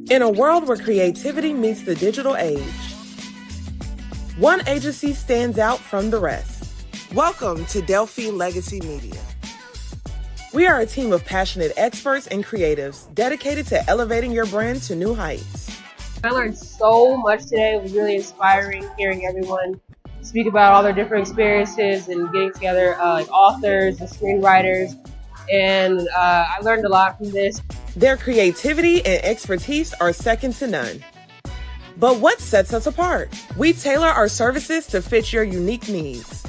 In a world where creativity meets the digital age, one agency stands out from the rest. Welcome to Delphine Legacy Media. We are a team of passionate experts and creatives dedicated to elevating your brand to new heights. I learned so much today. It was really inspiring hearing everyone speak about all their different experiences and getting together like authors and screenwriters. And I learned a lot from this. Their creativity and expertise are second to none. But what sets us apart? We tailor our services to fit your unique needs.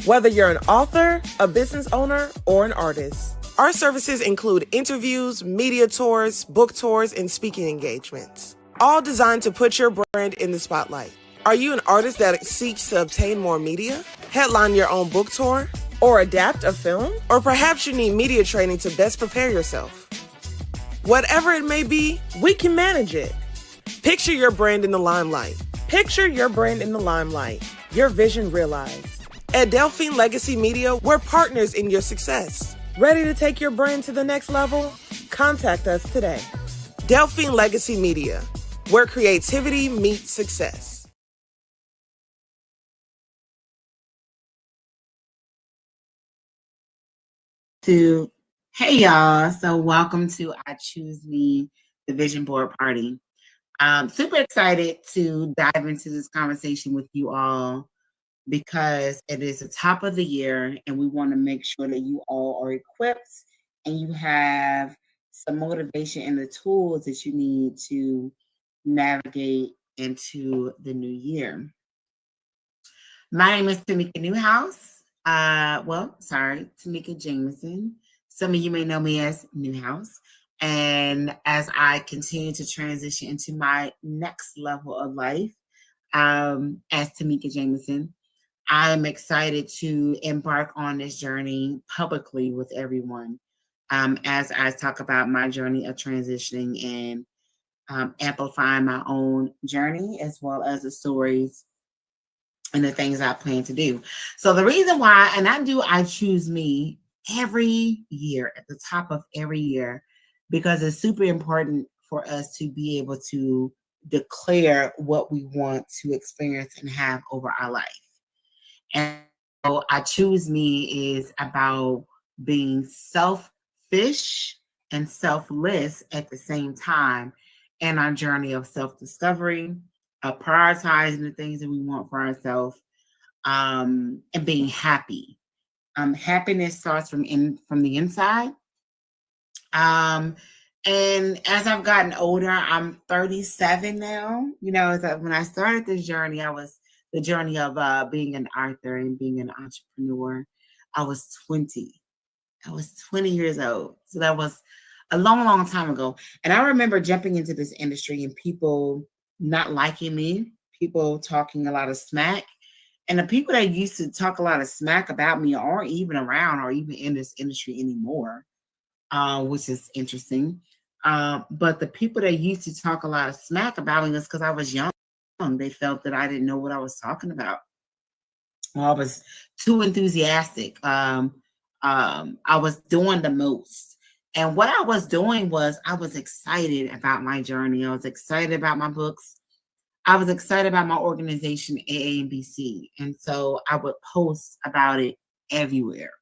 Whether you're an author, a business owner, or an artist, our services include interviews, media tours, book tours, and speaking engagements, all designed to put your brand in the spotlight. Are you an artist that seeks to obtain more media, headline your own book tour, or adapt a film? Or perhaps you need media training to best prepare yourself. Whatever it may be, we can manage it. Picture your brand in the limelight. Picture your brand in the limelight. Your vision realized. At Delphine Legacy Media, we're partners in your success. Ready to take your brand to the next level? Contact us today. Delphine Legacy Media, where creativity meets success. Hey y'all, so welcome to I Choose Me, the Vision Board Party. I'm super excited to dive into this conversation with you all because it is the top of the year and we want to make sure that you all are equipped and you have some motivation and the tools that you need to navigate into the new year. My name is Tamika Tamika Jamison. Some of you may know me as Newhouse. And as I continue to transition into my next level of life as Tamika Jamison, I am excited to embark on this journey publicly with everyone as I talk about my journey of transitioning and amplifying my own journey as well as the stories and the things I plan to do. So the reason why, and I choose me every year at the top of every year, because it's super important for us to be able to declare what we want to experience and have over our life. And so I choose me is about being selfish and selfless at the same time in our journey of self-discovery, prioritizing the things that we want for ourselves, and being happy. Happiness starts from the inside. And as I've gotten older, I'm 37 now. You know, when I started this journey, I was the journey of being an author and being an entrepreneur. I was 20. I was 20 years old. So that was a long, long time ago. And I remember jumping into this industry and people not liking me, people talking a lot of smack. And the people that used to talk a lot of smack about me aren't even around or even in this industry anymore, which is interesting. But the people that used to talk a lot of smack about me was because I was young. They felt that I didn't know what I was talking about. Well, I was too enthusiastic. I was doing the most. And what I was doing was I was excited about my journey. I was excited about my books. I was excited about my organization, AAMBC. And so I would post about it everywhere.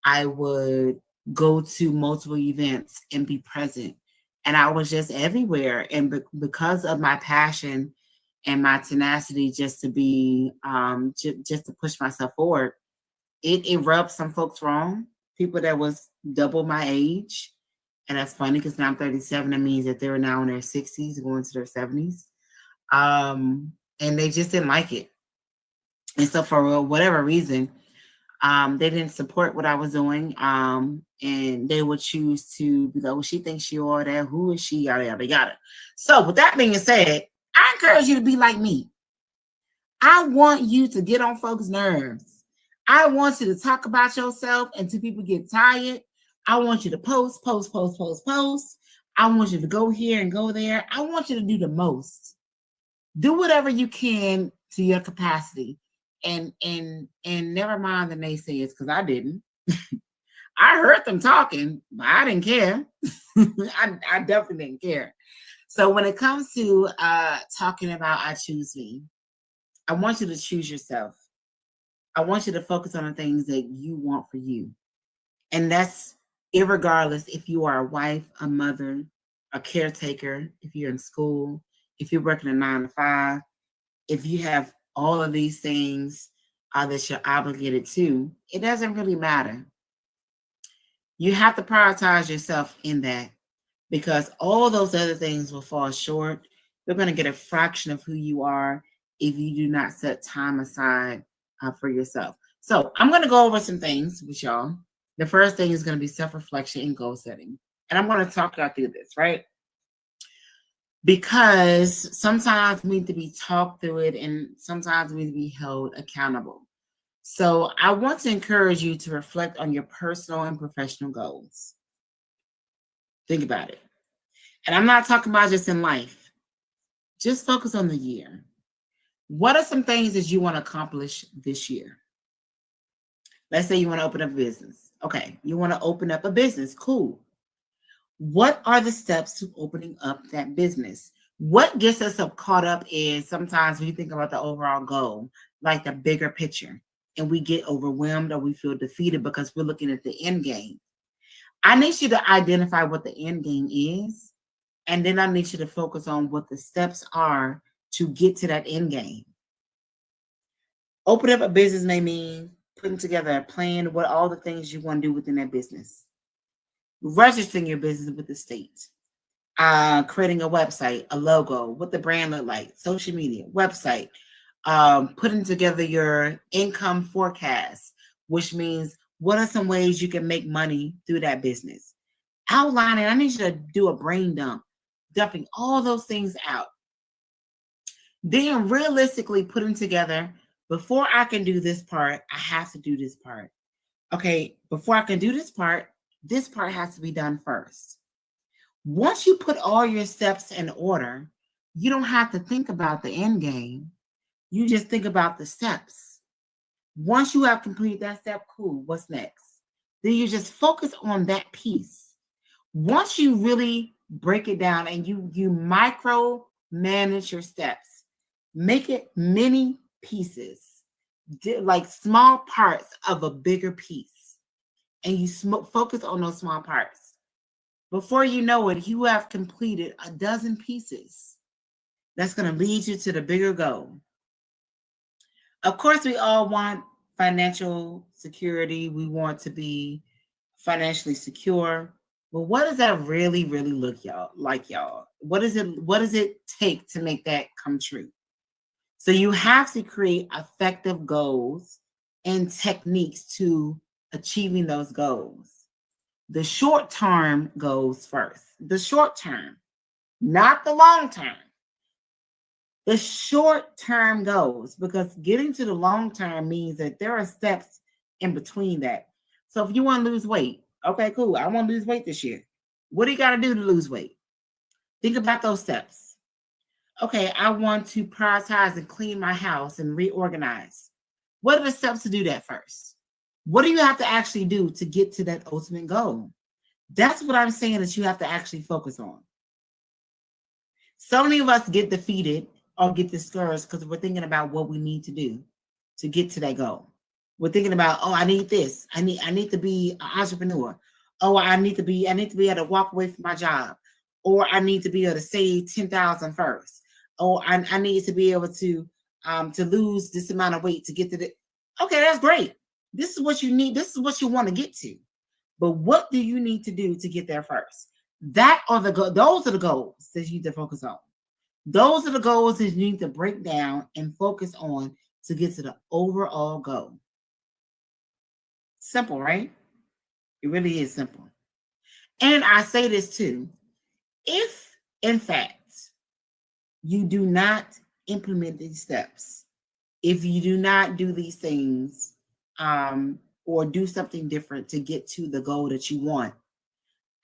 I would go to multiple events and be present. And I was just everywhere. And because of my passion and my tenacity just to be, just to push myself forward, it rubbed some folks wrong. People that was double my age. And that's funny because now I'm 37. That means that they're now in their 60s, going to their 70s. And they just didn't like it. And so for whatever reason, they didn't support what I was doing. And they would choose to be like, well, she thinks she all that. Who is she? Yada, yada, yada. So with that being said, I encourage you to be like me. I want you to get on folks' nerves. I want you to talk about yourself until people get tired. I want you to post. I want you to go here and go there. I want you to do the most. Do whatever you can to your capacity. And never mind the naysayers, because I didn't. I heard them talking, but I didn't care. I definitely didn't care. So when it comes to talking about I choose me, I want you to choose yourself. I want you to focus on the things that you want for you. And that's irregardless if you are a wife, a mother, a caretaker, if you're in school, if you're working a 9 to 5, if you have all of these things that you're obligated to, it doesn't really matter. You have to prioritize yourself in that, because all those other things will fall short. They're going to get a fraction of who you are if you do not set time aside for yourself. So I'm going to go over some things with y'all. The first thing is going to be self-reflection and goal setting. And I'm going to talk y'all through this, right? Because sometimes we need to be talked through it, and sometimes we need to be held accountable. So I want to encourage you to reflect on your personal and professional goals. Think about it. And I'm not talking about just in life. Just focus on the year. What are some things that you want to accomplish this year? Let's say you want to open up a business. Okay, you want to open up a business. Cool. What are the steps to opening up that business? What gets us caught up is sometimes we think about the overall goal, like the bigger picture, and we get overwhelmed or we feel defeated because we're looking at the end game. I need you to identify what the end game is, and then I need you to focus on what the steps are to get to that end game. Open up a business may mean putting together a plan, what all the things you want to do within that business. Registering your business with the state. Creating a website, a logo, what the brand look like, social media, website, putting together your income forecast, which means what are some ways you can make money through that business. Outlining, I need you to do a brain dump, dumping all those things out. Then realistically putting together, before I can do this part, I have to do this part. Okay, before I can do this part has to be done first. Once you put all your steps in order, you don't have to think about the end game. You just think about the steps. Once you have completed that step, cool, what's next? Then you just focus on that piece. Once you really break it down and you micro manage your steps, make it many pieces, like small parts of a bigger piece, and you focus on those small parts. Before you know it, you have completed a dozen pieces. That's going to lead you to the bigger goal. Of course, we all want financial security. We want to be financially secure. But what does that really, really look like, y'all? What does it take to make that come true? So you have to create effective goals and techniques to achieving those goals. The short-term goals first. The short term, not the long term. The short-term goals, because getting to the long term means that there are steps in between that. So if you want to lose weight, okay, cool. I want to lose weight this year. What do you got to do to lose weight? Think about those steps. Okay, I want to prioritize and clean my house and reorganize. What are the steps to do that first? What do you have to actually do to get to that ultimate goal? That's what I'm saying that you have to actually focus on. So many of us get defeated or get discouraged because we're thinking about what we need to do to get to that goal. We're thinking about, oh, I need this. I need to be an entrepreneur. Oh, I need to be able to walk away from my job. Or I need to be able to save $10,000 first. Or I need to be able to lose this amount of weight to get to the. Okay, that's great. This is what you need. This is what you want to get to. But what do you need to do to get there first? Those are the goals that you need to focus on. Those are the goals that you need to break down and focus on to get to the overall goal. Simple, right? It really is simple. And I say this too. If, in fact, you do not implement these steps, if you do not do these things or do something different to get to the goal that you want,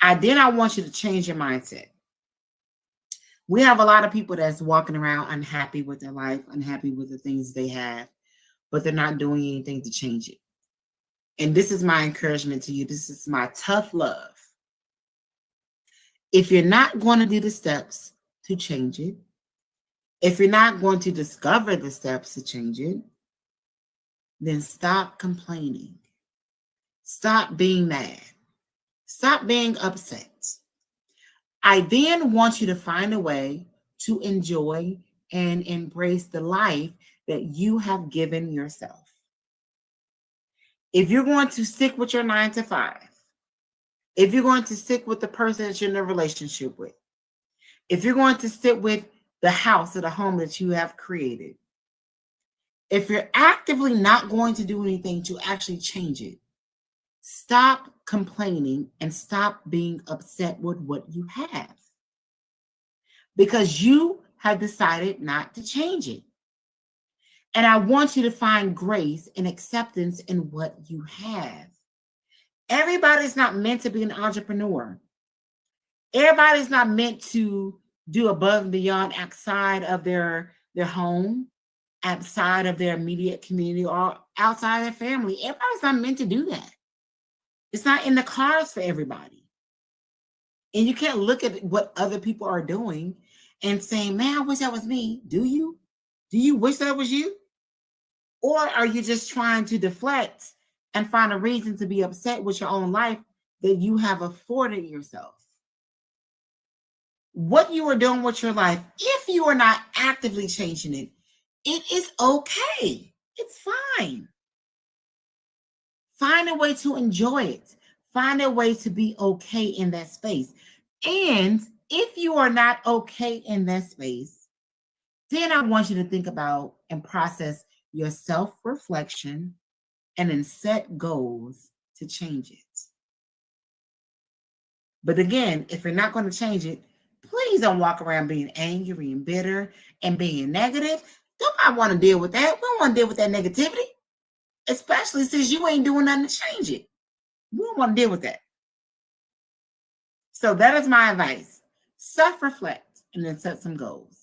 I want you to change your mindset. We have a lot of people that's walking around unhappy with their life, unhappy with the things they have, but they're not doing anything to change it. And this is my encouragement to you. This is my tough love. If you're not going to do the steps to change it, if you're not going to discover the steps to change it, then stop complaining. Stop being mad. Stop being upset. I then want you to find a way to enjoy and embrace the life that you have given yourself. If you're going to stick with your 9 to 5, if you're going to stick with the person that you're in a relationship with, if you're going to stick with the house or the home that you have created, if you're actively not going to do anything to actually change it, stop complaining and stop being upset with what you have. Because you have decided not to change it. And I want you to find grace and acceptance in what you have. Everybody's not meant to be an entrepreneur. Everybody's not meant to do above and beyond outside of their home, outside of their immediate community, or outside of their family. Everybody's not meant to do that. It's not in the cards for everybody. And you can't look at what other people are doing and saying, man, I wish that was me. Do you? Do you wish that was you? Or are you just trying to deflect and find a reason to be upset with your own life that you have afforded yourself? What you are doing with your life, if you are not actively changing it, it is okay. It's fine. Find a way to enjoy it. Find a way to be okay in that space. And if you are not okay in that space, then I want you to think about and process your self-reflection and then set goals to change it. But again, if you're not going to change it, please don't walk around being angry and bitter and being negative. Nobody want to deal with that. We don't want to deal with that negativity, especially since you ain't doing nothing to change it. We don't want to deal with that. So that is my advice. Self-reflect and then set some goals.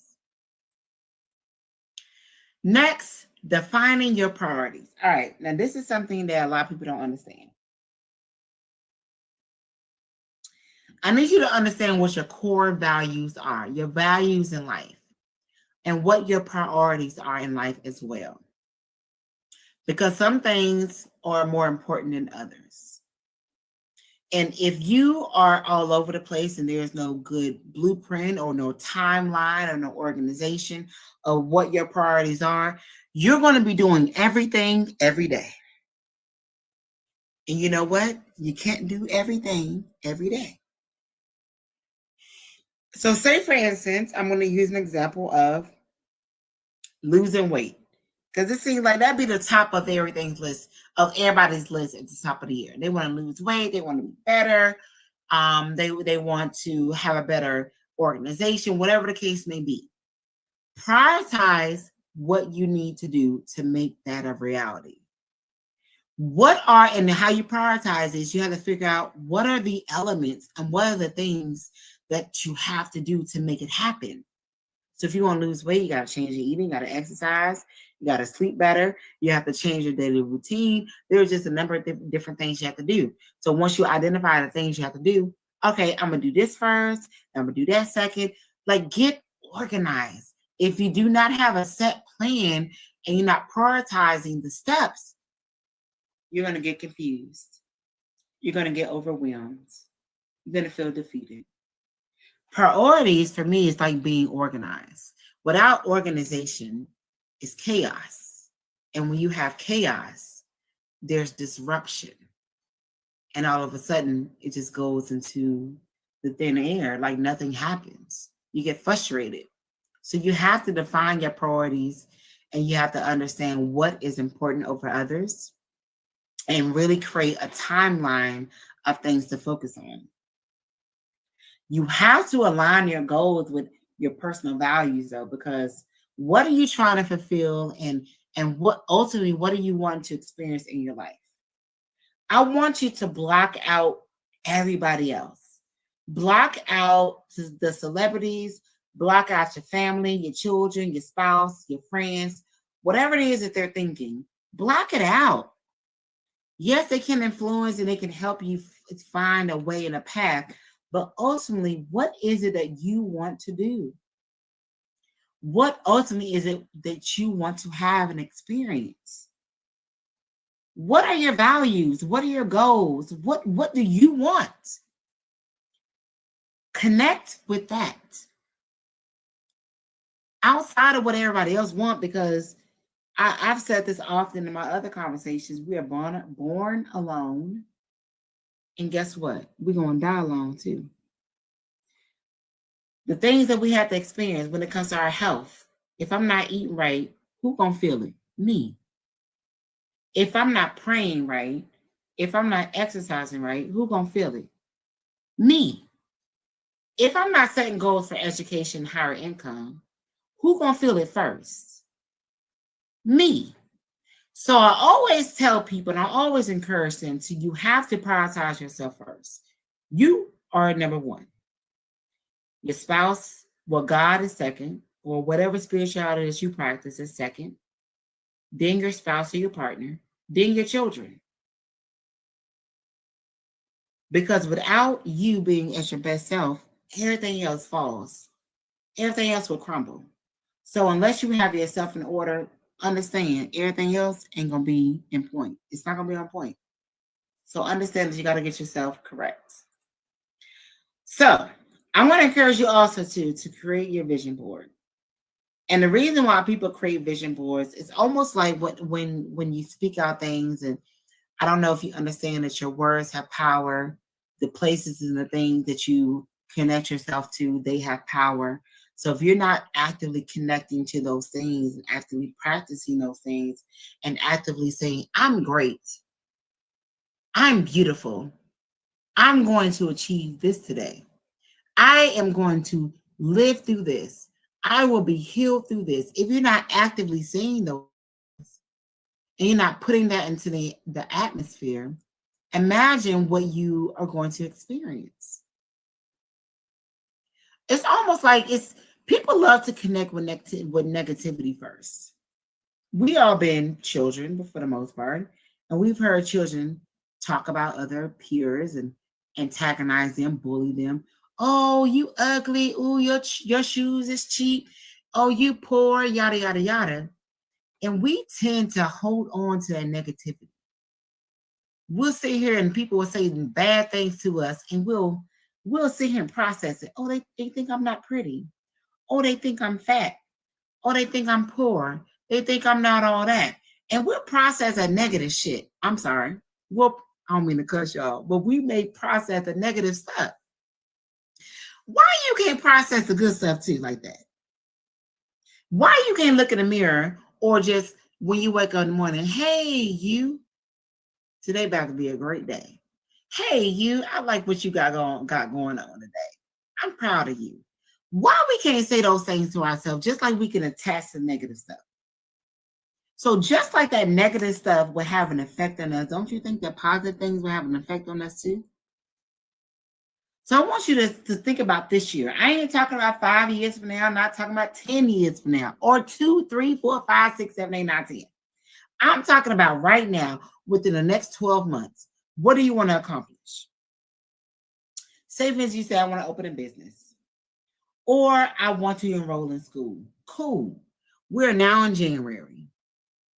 Next, defining your priorities. All right, now this is something that a lot of people don't understand. I need you to understand what your core values are, your values in life, and what your priorities are in life as well. Because some things are more important than others. And if you are all over the place and there's no good blueprint or no timeline or no organization of what your priorities are, you're going to be doing everything every day. And you know what? You can't do everything every day. So say, for instance, I'm going to use an example of losing weight. Because it seems like that'd be the top of everything's list, of everybody's list at the top of the year. They want to lose weight. They want to be better. They want to have a better organization, whatever the case may be. Prioritize what you need to do to make that a reality. And how you prioritize is you have to figure out what are the elements and what are the things that you have to do to make it happen. So if you want to lose weight, you got to change your eating, you got to exercise, you got to sleep better, you have to change your daily routine. There's just a number of different things you have to do. So once you identify the things you have to do, okay, I'm going to do this first, I'm going to do that second. Like, get organized. If you do not have a set plan and you're not prioritizing the steps, you're going to get confused. You're going to get overwhelmed. You're going to feel defeated. Priorities for me is like being organized. Without organization, it's chaos. And when you have chaos, there's disruption. And all of a sudden, it just goes into the thin air, like nothing happens. You get frustrated. So you have to define your priorities and you have to understand what is important over others and really create a timeline of things to focus on. You have to align your goals with your personal values, though, because what are you trying to fulfill and what ultimately, what do you want to experience in your life? I want you to block out everybody else. Block out the celebrities, block out your family, your children, your spouse, your friends, whatever it is that they're thinking, block it out. Yes, they can influence and they can help you find a way and a path, but ultimately, what is it that you want to do? What ultimately is it that you want to have and experience? What are your values? What are your goals? What do you want? Connect with that outside of what everybody else wants, because I've said this often in my other conversations. We are born alone. And guess what? We're going to die alone too. The things that we have to experience when it comes to our health. If I'm not eating right, who going to feel it? Me. If I'm not praying right, if I'm not exercising right, who going to feel it? Me. If I'm not setting goals for education, higher income, who going to feel it first? Me. So I always tell people, and I always encourage them to, you have to prioritize yourself first. You are number one. Your spouse, well, God is second, or whatever spirituality that you practice is second. Then your spouse or your partner, then your children. Because without you being at your best self, everything else falls. Everything else will crumble. So unless you have yourself in order, understand everything else ain't going to be in point. It's not going to be on point. So understand that you got to get yourself correct. So I want to encourage you also to create your vision board. And the reason why people create vision boards is almost like when you speak out things, and I don't know if you understand that your words have power, the places and the things that you connect yourself to, they have power. So if you're not actively connecting to those things and actively practicing those things and actively saying, I'm great, I'm beautiful, I'm going to achieve this today, I am going to live through this, I will be healed through this. If you're not actively saying those and you're not putting that into the atmosphere, imagine what you are going to experience. It's almost like people love to connect with negativity first. We all been children for the most part, and we've heard children talk about other peers and antagonize them, bully them. Oh, you ugly. Oh, your shoes is cheap. Oh, you poor, yada, yada, yada. And we tend to hold on to that negativity. We'll sit here and people will say bad things to us, and we'll sit here and process it. Oh, they think I'm not pretty. Oh, they think I'm fat. Oh, they think I'm poor. They think I'm not all that. And we'll process that negative shit. I'm sorry. I don't mean to cuss y'all, but we may process the negative stuff. Why you can't process the good stuff too like that? Why you can't look in the mirror or just when you wake up in the morning, hey, you, today about to be a great day. Hey, you, I like what you got going on today. I'm proud of you. Why we can't say those things to ourselves, just like we can attach to negative stuff? So just like that negative stuff will have an effect on us, don't you think that positive things will have an effect on us too? So I want you to think about this year. I ain't talking about 5 years from now. I'm not talking about 10 years from now, or 2, 3, 4, 5, 6, 7, 8, 9, 10. I'm talking about right now, within the next 12 months. What do you want to accomplish? Say, for instance, you say, I want to open a business, or I want to enroll in school. Cool. We're now in January.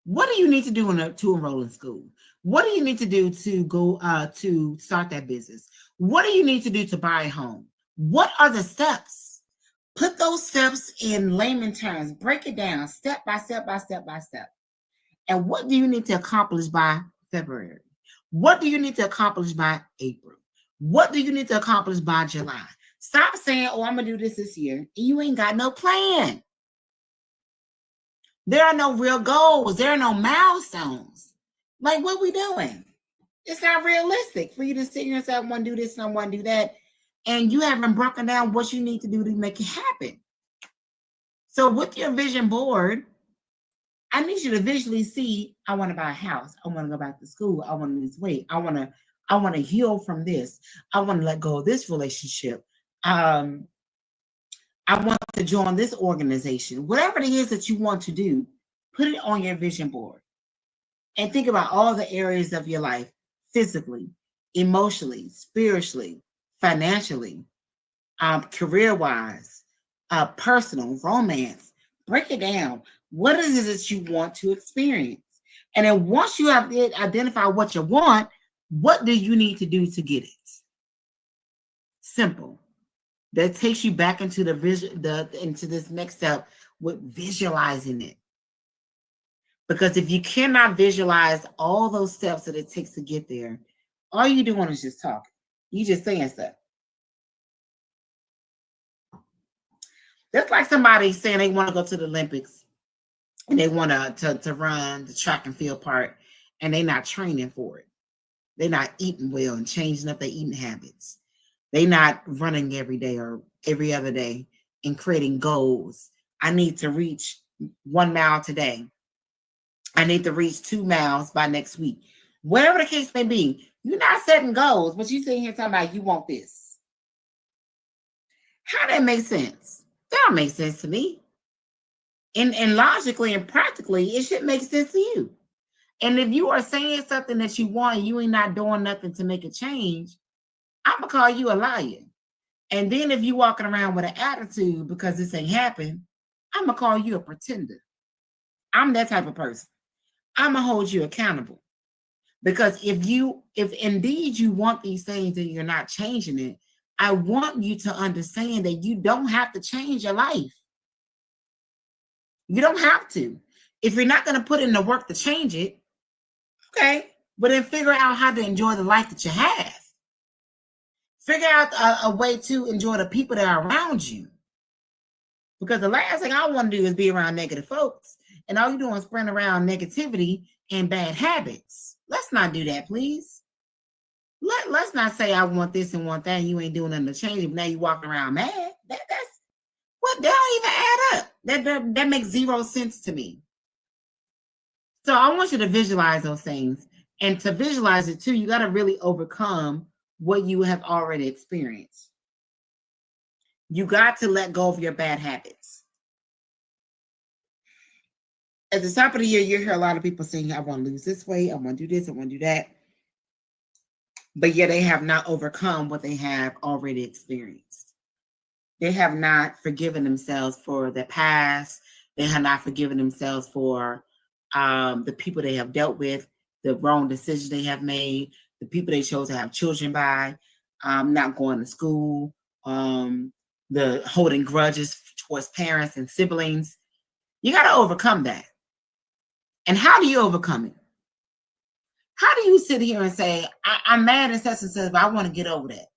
What do you need to do to enroll in school? What do you need to do to go to start that business? What do you need to do to buy a home? What are the steps? Put those steps in layman terms. Break it down step by step by step by step. And what do you need to accomplish by February? What do you need to accomplish by April? What do you need to accomplish by July? Stop saying, oh, I'm going to do this year. And you ain't got no plan. There are no real goals. There are no milestones. Like, what we doing? It's not realistic for you to sit here and say, I want to do this and I want to do that. And you haven't broken down what you need to do to make it happen. So with your vision board, I need you to visually see, I want to buy a house. I want to go back to school. I want to lose weight. I want to heal from this. I want to let go of this relationship. I want to join this organization. Whatever it is that you want to do, put it on your vision board. And think about all the areas of your life, physically, emotionally, spiritually, financially, career-wise, personal, romance. Break it down. What is it that you want to experience? And then once you have identified what you want, what do you need to do to get it? Simple. That takes you back into into this next step with visualizing it. Because if you cannot visualize all those steps that it takes to get there, all you doing is just talking. You just saying stuff. That's like somebody saying they want to go to the Olympics and they want to run the track and field part, and they're not training for it. They're not eating well and changing up their eating habits. They're not running every day or every other day and creating goals. I need to reach 1 mile today. I need to reach 2 miles by next week. Whatever the case may be, you're not setting goals, but you're sitting here talking about you want this. How that make sense? That don't make sense to me. And logically and practically, it should make sense to you. And if you are saying something that you want and you ain't not doing nothing to make a change, I'm going to call you a liar. And then if you walking around with an attitude because this ain't happened, I'm going to call you a pretender. I'm that type of person. I'm going to hold you accountable. Because if indeed you want these things and you're not changing it, I want you to understand that you don't have to change your life. You don't have to. If you're not going to put in the work to change it, okay, but then figure out how to enjoy the life that you have. Figure out a way to enjoy the people that are around you. Because the last thing I want to do is be around negative folks. And all you're doing is spreading around negativity and bad habits. Let's not do that, please. Let's not say I want this and want that, and you ain't doing nothing to change it, but now you walking around mad. That's what, that don't even add up. That makes zero sense to me. So I want you to visualize those things. And to visualize it too, you got to really overcome what you have already experienced. You got to let go of your bad habits. At the top of the year, you hear a lot of people saying, I want to lose this weight, I want to do this, I want to do that. But yet they have not overcome what they have already experienced. They have not forgiven themselves for their past. They have not forgiven themselves for the people they have dealt with, the wrong decisions they have made, the people they chose to have children by, not going to school, the holding grudges towards parents and siblings. You got to overcome that. And how do you overcome it? How do you sit here and say, I'm mad at such and such, but I want to get over that?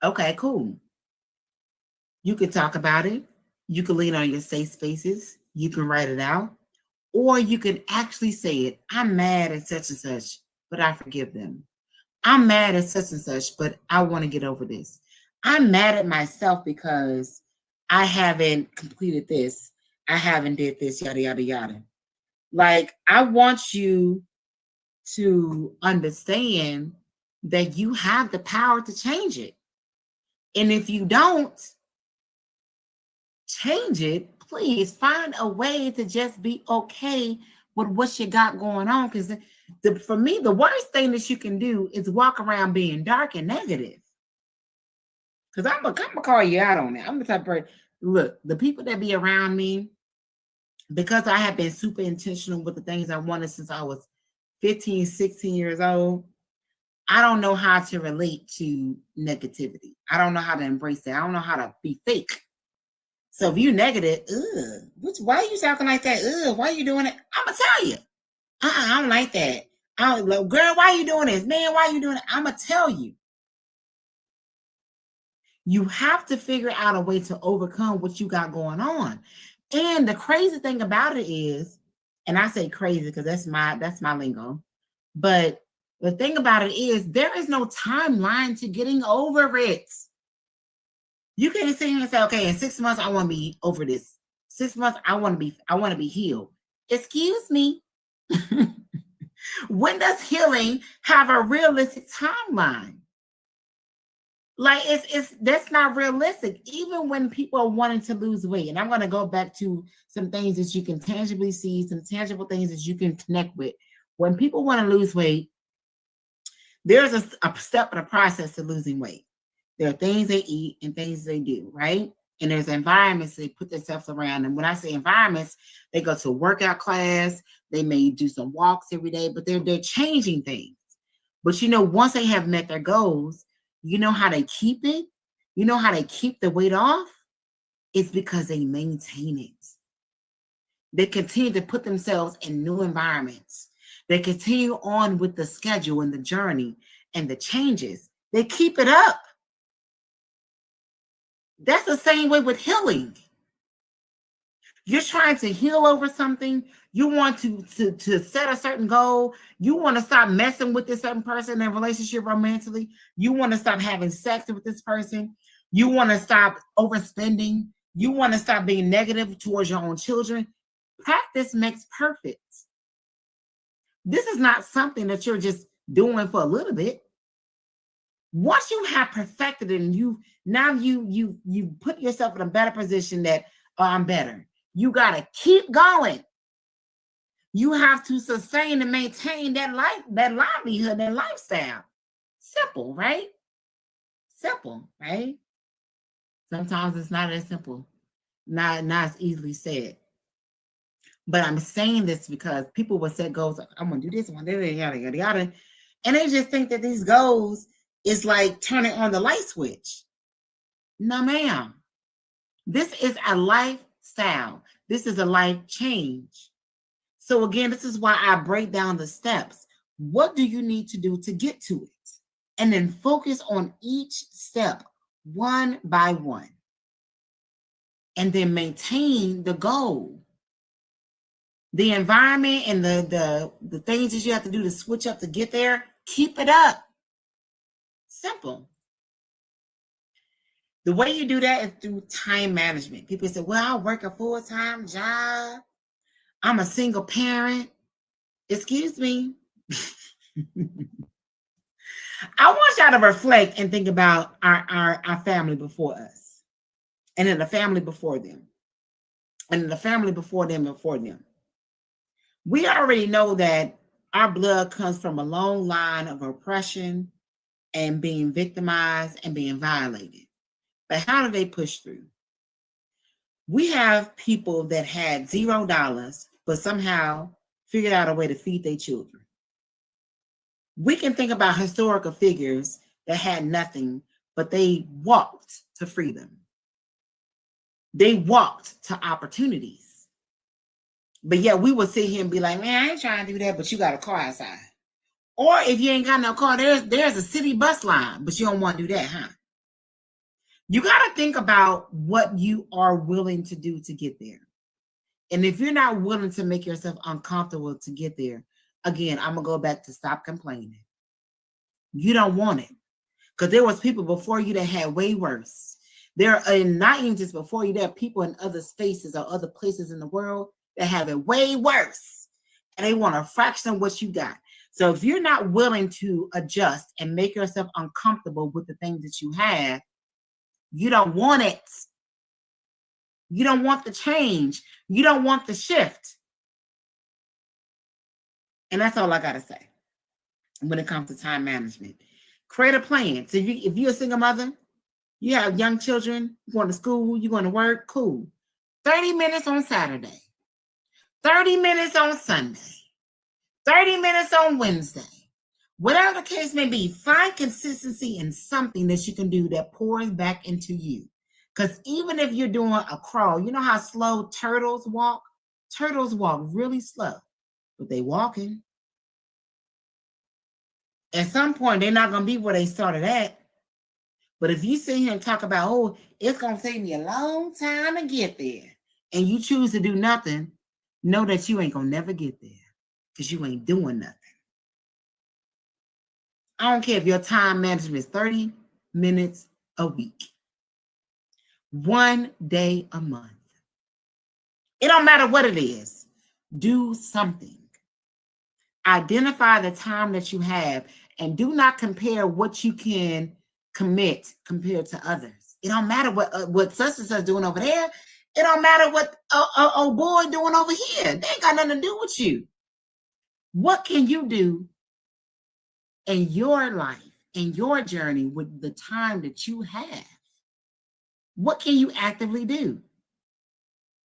Okay, cool. You could talk about it. You can lean on your safe spaces. You can write it out. Or you can actually say it. I'm mad at such and such, but I forgive them. I'm mad at such and such, but I want to get over this. I'm mad at myself because I haven't completed this. I haven't did this, yada, yada, yada. Like, I want you to understand that you have the power to change it. And if you don't change it, please find a way to just be okay with what you got going on. Because for me, the worst thing that you can do is walk around being dark and negative. Because I'm going to call you out on it. I'm the type of person, look, the people that be around me, because I have been super intentional with the things I wanted since I was 15, 16 years old, I don't know how to relate to negativity. I don't know how to embrace it. I don't know how to be fake. So if you negative, why are you talking like that? Why are you doing it? I'm going to tell you. I don't like that. Girl, why are you doing this? Man, why are you doing it? I'm going to tell you. You have to figure out a way to overcome what you got going on. And the crazy thing about it is, and I say crazy because that's my lingo, but the thing about it is there is no timeline to getting over it. You can't sit here and say, okay, in 6 months I want to be over this. 6 months I want to be healed. Excuse me. When does healing have a realistic timeline? Like that's not realistic. Even when people are wanting to lose weight, and I'm going to go back to some things that you can tangibly see, some tangible things that you can connect with. When people want to lose weight, there's a step in the process to losing weight. There are things they eat and things they do, right? And there's environments they put themselves around. And when I say environments, they go to a workout class, they may do some walks every day, but they're changing things. But once they have met their goals, you know how they keep it? You know how they keep the weight off? It's because they maintain it. They continue to put themselves in new environments. They continue on with the schedule and the journey and the changes. They keep it up. That's the same way with healing. You're trying to heal over something. You want to set a certain goal. You want to stop messing with this certain person in a relationship romantically. You want to stop having sex with this person. You want to stop overspending. You want to stop being negative towards your own children. Practice makes perfect. This is not something that you're just doing for a little bit. Once you have perfected it and you put yourself in a better position that I'm better. You got to keep going. You have to sustain and maintain that livelihood, that lifestyle. Simple, right? Simple, right? Sometimes it's not as simple, not as easily said. But I'm saying this because people will set goals. I'm going to do this, I'm going to do that, yada, yada, yada. And they just think that these goals is like turning on the light switch. No, ma'am. This is a lifestyle. This is a life change. So again, this is why I break down the steps. What do you need to do to get to it? And then focus on each step one by one. And then maintain the goal. The environment and the things that you have to do to switch up to get there, keep it up. Simple. The way you do that is through time management. People say, well, I work a full-time job. I'm a single parent. Excuse me. I want y'all to reflect and think about our family before us. And then the family before them. And then the family before them and before them. We already know that our blood comes from a long line of oppression and being victimized and being violated. But how do they push through? We have people that had $0, but somehow figured out a way to feed their children. We can think about historical figures that had nothing, but they walked to freedom. They walked to opportunities. But yet we will sit here and be like, man, I ain't trying to do that, but you got a car outside. Or if you ain't got no car, there's a city bus line, but you don't want to do that, huh? You got to think about what you are willing to do to get there. And if you're not willing to make yourself uncomfortable to get there, again, I'm going to go back to stop complaining. You don't want it. Because there was people before you that had way worse. Not even just before you, there are people in other spaces or other places in the world that have it way worse. And they want a fraction of what you got. So if you're not willing to adjust and make yourself uncomfortable with the things that you have, you don't want it. You don't want the change. You don't want the shift. And that's all I got to say when it comes to time management. Create a plan. So if you're a single mother, you have young children, you're going to school, you're going to work, cool. 30 minutes on Saturday, 30 minutes on Sunday, 30 minutes on Wednesday. Whatever the case may be, find consistency in something that you can do that pours back into you. Because even if you're doing a crawl, you know how slow turtles walk? Turtles walk really slow, but they walking. At some point, they're not going to be where they started at. But if you sit here and talk about, oh, it's going to take me a long time to get there, and you choose to do nothing, know that you ain't going to never get there because you ain't doing nothing. I don't care if your time management is 30 minutes a week, 1 day a month. It don't matter what it is. Do something. Identify the time that you have and do not compare what you can commit compared to others. It don't matter what such and such doing over there. It don't matter what old boy doing over here. They ain't got nothing to do with you. What can you do in your life, in your journey with the time that you have? What can you actively do?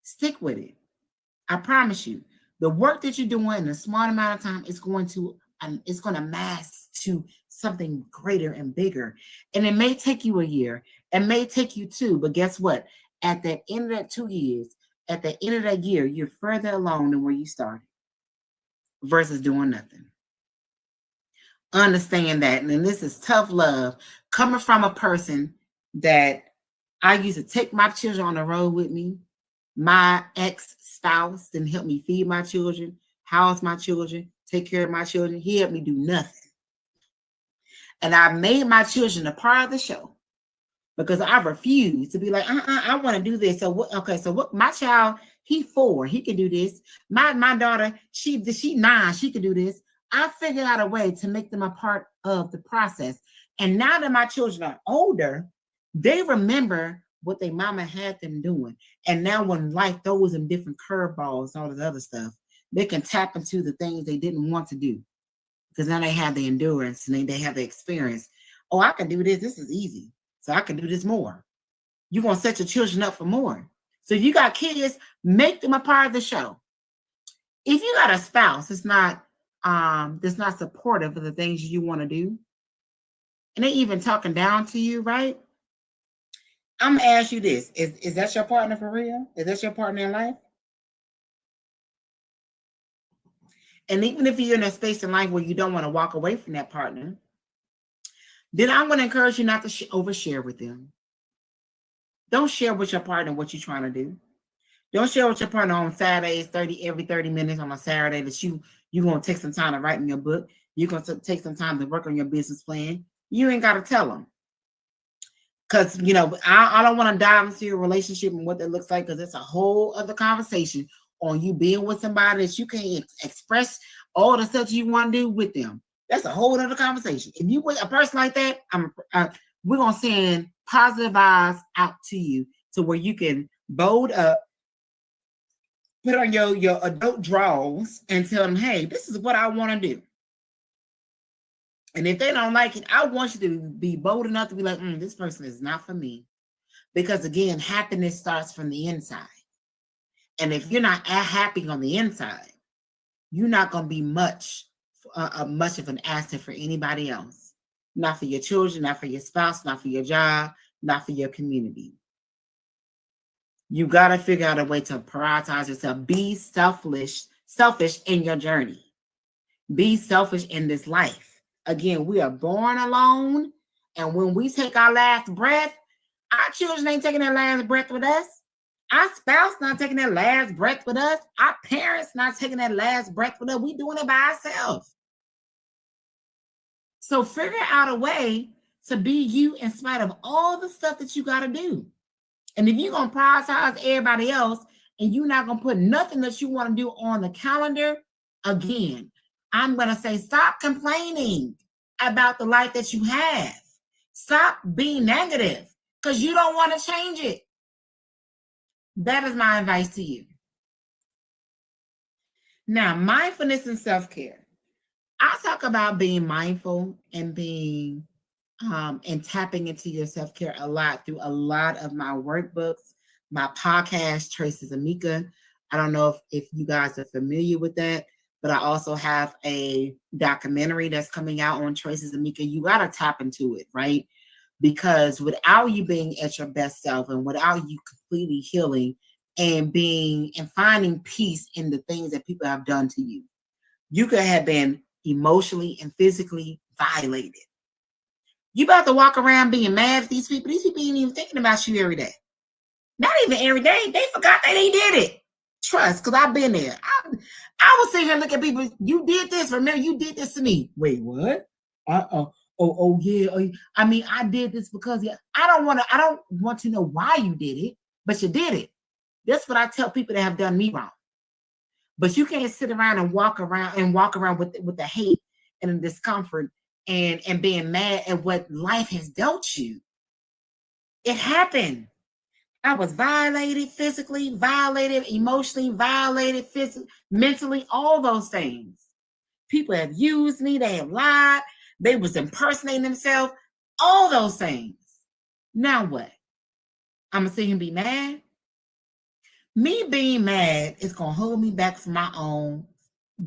Stick with it. I promise you, the work that you're doing in a small amount of time is going to mass to something greater and bigger. And it may take you a year, it may take you two, but guess what? At the end of that 2 years, at the end of that year, you're further along than where you started versus doing nothing. Understand that. And this is tough love coming from a person that I used to take my children on the road with me. My ex-spouse didn't help me feed my children, house my children, take care of my children. He helped me do nothing. And I made my children a part of the show because I refused to be like, I want to do this. So what? Okay, so what? My child, he 4, he can do this. My daughter, she 9, she can do this. I figured out a way to make them a part of the process. And now that my children are older, they remember what their mama had them doing. And now when life throws them different curveballs and all this other stuff, they can tap into the things they didn't want to do because now they have the endurance and they have the experience. Oh, I can do this. This is easy. So I can do this more. You're going to set your children up for more. So if you got kids, make them a part of the show. If you got a spouse that's not supportive of the things you want to do, and they even talking down to you, right? I'm gonna ask you this: is that your partner for real? Is that your partner in life? And even if you're in a space in life where you don't want to walk away from that partner, then I'm going to encourage you not to overshare with them. Don't share with your partner what you're trying to do. Don't share with your partner on Saturdays, every 30 minutes on a Saturday that you're going to take some time to write in your book. You're going to take some time to work on your business plan. You ain't got to tell them. Because, I don't want to dive into your relationship and what that looks like, because it's a whole other conversation on you being with somebody that you can't express all the stuff you want to do with them. That's a whole other conversation. If you with a person like that, we're going to send positive vibes out to you to where you can bold up, put on your adult drawers and tell them, hey, this is what I want to do. And if they don't like it, I want you to be bold enough to be like, this person is not for me. Because again, happiness starts from the inside. And if you're not happy on the inside, you're not going to be much of an asset for anybody else. Not for your children, not for your spouse, not for your job, not for your community. You got to figure out a way to prioritize yourself. Be selfish in your journey. Be selfish in this life. Again, we are born alone. And when we take our last breath, our children ain't taking their last breath with us. Our spouse not taking their last breath with us. Our parents not taking their last breath with us. We doing it by ourselves. So figure out a way to be you in spite of all the stuff that you got to do. And if you're going to prioritize everybody else and you're not going to put nothing that you want to do on the calendar, again, I'm going to say stop complaining about the life that you have. Stop being negative because you don't want to change it. That is my advice to you. Now, mindfulness and self-care. I talk about being mindful and being and tapping into your self-care a lot through a lot of my workbooks, my podcast, Traces Amika. I don't know if you guys are familiar with that, but I also have a documentary that's coming out on Traces Amika. You got to tap into it, right? Because without you being at your best self and without you completely healing and finding peace in the things that people have done to you, you could have been emotionally and physically violated. You about to walk around being mad at these people. These people ain't even thinking about you every day. Not even every day. They forgot that they did it. Trust, because I've been there. I was sitting here looking at people. You did this. Remember, you did this to me. Wait, what? Oh, yeah. I mean, I did this because I don't want to know why you did it, but you did it. That's what I tell people that have done me wrong. But you can't sit around and walk around with the hate and the discomfort and being mad at what life has dealt you. It happened. I was violated physically, violated emotionally, violated physically, mentally, all those things. People have used me. They have lied. They was impersonating themselves. All those things. Now what? I'm gonna sit here and be mad. Me being mad is gonna hold me back from my own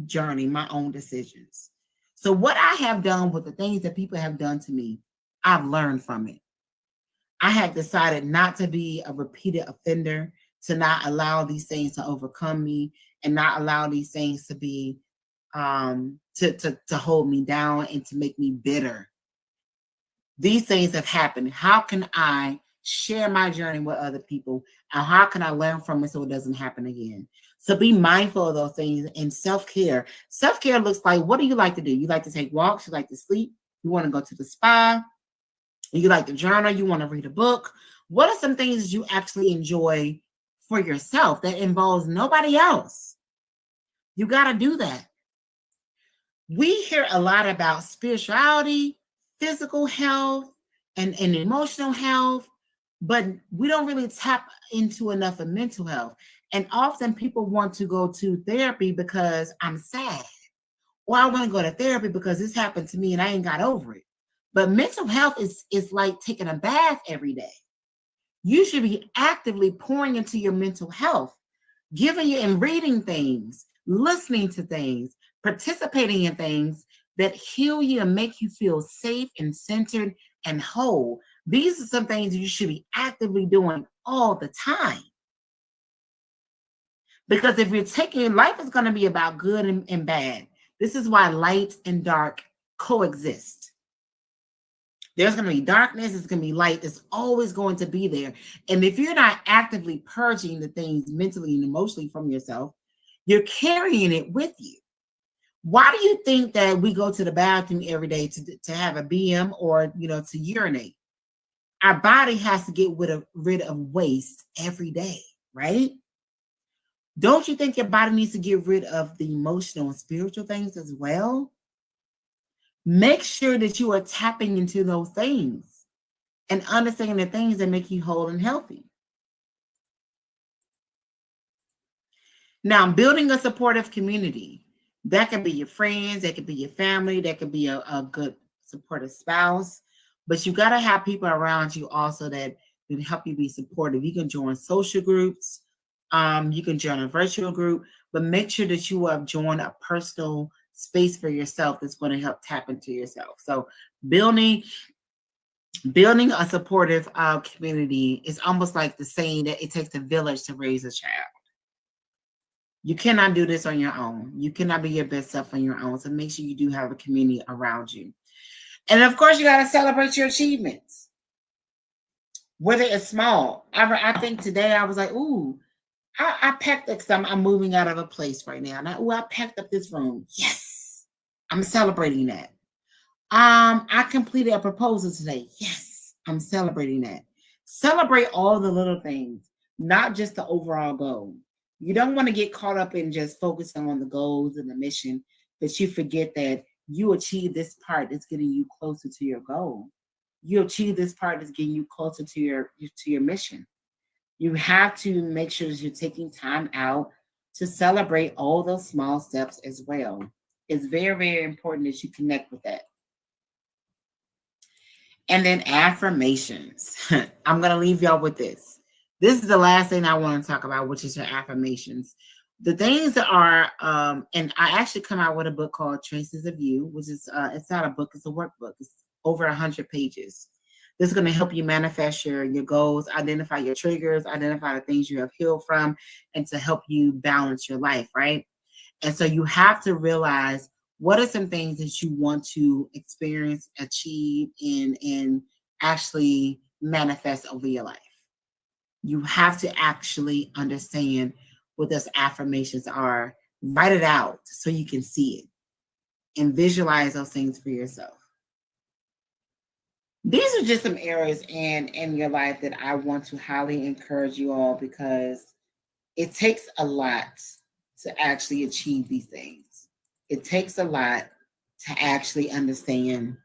journey, my own decisions. So what I have done with the things that people have done to me, I've learned from it. I have decided not to be a repeated offender, to not allow these things to overcome me, and not allow these things to be to hold me down and to make me bitter. These things have happened. How can I share my journey with other people? And how can I learn from it so it doesn't happen again? So be mindful of those things. And self-care. Self-care looks like, what do you like to do? You like to take walks, you like to sleep, you want to go to the spa, you like to journal, you want to read a book. What are some things you actually enjoy for yourself that involves nobody else? You got to do that. We hear a lot about spirituality, physical health, and emotional health, but we don't really tap into enough of mental health. And often people want to go to therapy because I'm sad, or I want to go to therapy because this happened to me and I ain't got over it. But mental health is like taking a bath every day. You should be actively pouring into your mental health, giving you and reading things, listening to things, participating in things that heal you and make you feel safe and centered and whole. These are some things you should be actively doing all the time. Because if you're taking, life is going to be about good and bad. This is why light and dark coexist. There's going to be darkness, it's going to be light, it's always going to be there. And if you're not actively purging the things mentally and emotionally from yourself, you're carrying it with you. Why do you think that we go to the bathroom every day to have a BM or, to urinate? Our body has to get rid of waste every day, right? Don't you think your body needs to get rid of the emotional and spiritual things as well? Make sure that you are tapping into those things and understanding the things that make you whole and healthy. Now, building a supportive community. That can be your friends, that could be your family, that could be a good supportive spouse. But you got to have people around you also that can help you be supportive. You can join social groups. You can join a virtual group, but make sure that you have joined a personal space for yourself that's going to help tap into yourself. So building a supportive community is almost like the saying that it takes a village to raise a child. You cannot do this on your own. You cannot be your best self on your own. So make sure you do have a community around you. And of course, you got to celebrate your achievements, whether it's small. I think today I was like, ooh, I packed up because I'm moving out of a place right now. And I packed up this room. Yes, I'm celebrating that. I completed a proposal today. Yes, I'm celebrating that. Celebrate all the little things, not just the overall goal. You don't want to get caught up in just focusing on the goals and the mission, that you forget that you achieve this part that's getting you closer to your goal. You achieve this part that's getting you closer to your mission. You have to make sure that you're taking time out to celebrate all those small steps as well. It's very, very important that you connect with that. And then affirmations. I'm going to leave y'all with this. This is the last thing I want to talk about, which is your affirmations. The things that are, and I actually come out with a book called Traces of You, which is, it's not a book, it's a workbook. It's over 100 pages. This is going to help you manifest your goals, identify your triggers, identify the things you have healed from, and to help you balance your life, right? And so you have to realize what are some things that you want to experience, achieve, and actually manifest over your life. You have to actually understand what those affirmations are. Write it out so you can see it and visualize those things for yourself. These are just some areas in your life that I want to highly encourage you all, because it takes a lot to actually achieve these things. It takes a lot to actually understand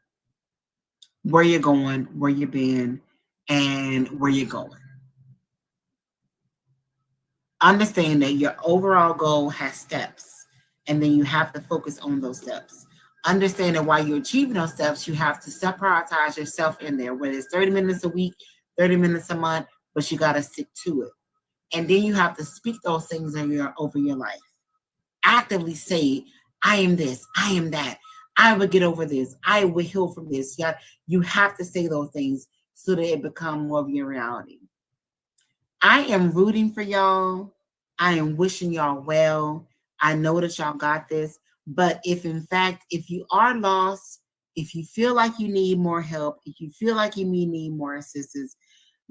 where you're going, where you've been, and where you're going. Understand that your overall goal has steps, and then you have to focus on those steps. Understand that while you're achieving those steps, you have to prioritize yourself in there, whether it's 30 minutes a week, 30 minutes a month, but you got to stick to it. And then you have to speak those things over your life. Actively say, I am this, I am that. I will get over this. I will heal from this. Yeah, you have to say those things so that it becomes more of your reality. I am rooting for y'all. I am wishing y'all well. I know that y'all got this. But if in fact, if you are lost, if you feel like you need more help, if you feel like you need more assistance,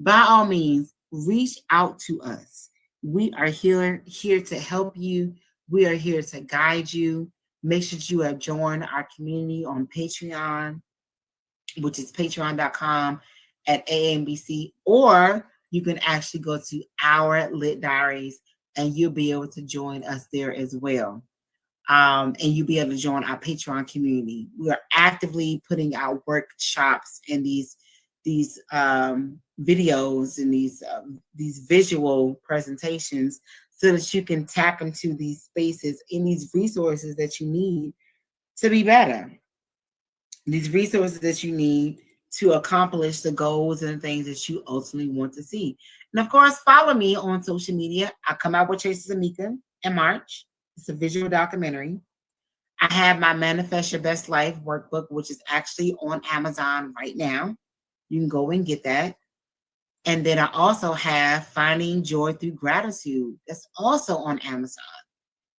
by all means, reach out to us. We are here to help you. We are here to guide you. Make sure you have joined our community on Patreon, which is patreon.com/AAMBC, or you can actually go to our Lit Diaries and you'll be able to join us there as well. And you'll be able to join our Patreon community. We are actively putting out workshops and these videos and these visual presentations so that you can tap into these spaces and these resources that you need to be better. These resources that you need to accomplish the goals and things that you ultimately want to see. And of course, follow me on social media. I come out with Tracy Tamika in March. It's a visual documentary. I have my Manifest Your Best Life workbook, which is actually on Amazon right now. You can go and get that. And then I also have Finding Joy Through Gratitude. That's also on Amazon.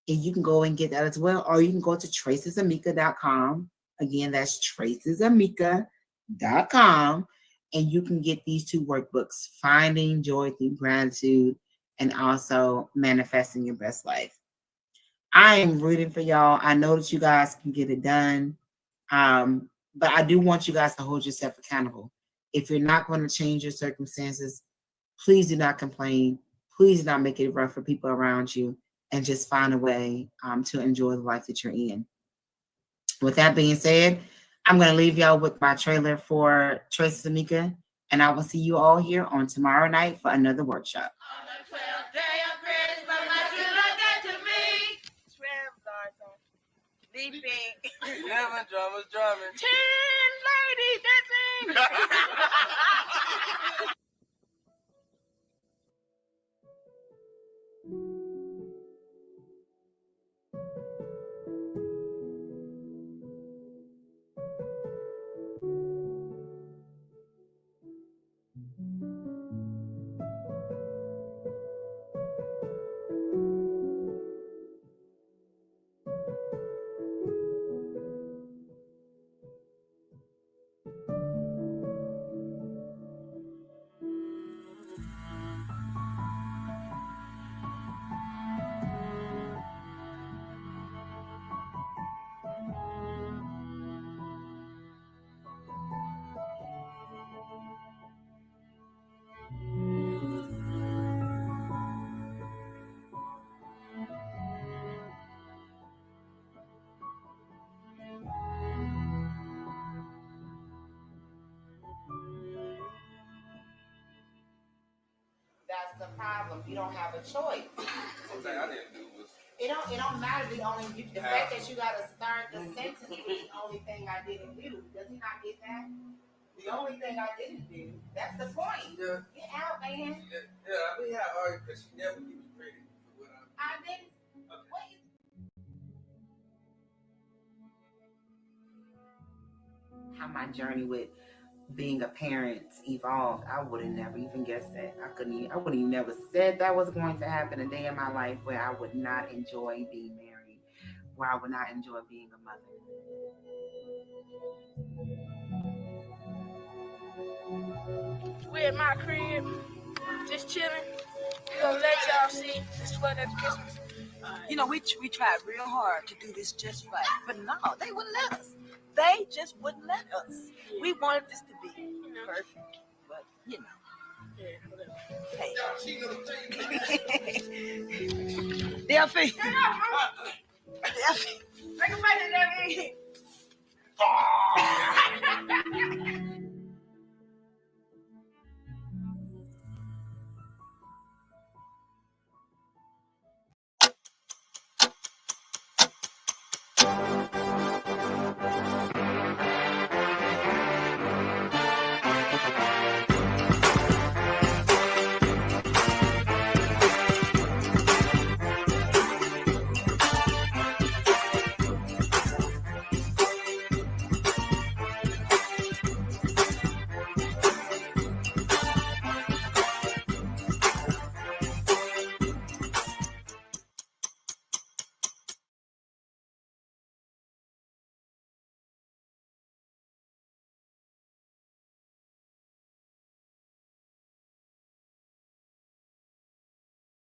And you can go and get that as well. Or you can go to tracysamika.com. Again, that's tracysamika.com. And you can get these two workbooks, Finding Joy Through Gratitude and also Manifesting Your Best Life. I am rooting for y'all. I know that you guys can get it done. But I do want you guys to hold yourself accountable. If you're not going to change your circumstances, please do not complain. Please do not make it rough for people around you, and just find a way to enjoy the life that you're in. With that being said, I'm going to leave y'all with my trailer for Tracy Tamika, and I will see you all here on tomorrow night for another workshop. On the 12th day of Christmas, my true love came to me. Tremblers on leaping. 11 drummers drumming. 10 ladies dancing. That's the problem. You don't have a choice. One thing I didn't do was It don't matter. The fact that you got to start the sentence is the only thing I didn't do. Does he not get that? The only thing I didn't do. That's the point. yeah. Get out, man. Yeah, I mean, how are you? Because she never gives me credit for what I didn't. What you how my journey with being a parent evolved. I would have never even guessed that. I would have never said that was going to happen a day in my life where I would not enjoy being married, where I would not enjoy being a mother. We're at my crib, just chilling. We're gonna let y'all see this 12 days of Christmas. You know, we tried real hard to do this just right, but no, they wouldn't let us. They just wouldn't let us. We wanted this to be perfect, but you know. Hey. Delphi. Delphi. Make a face, Debbie.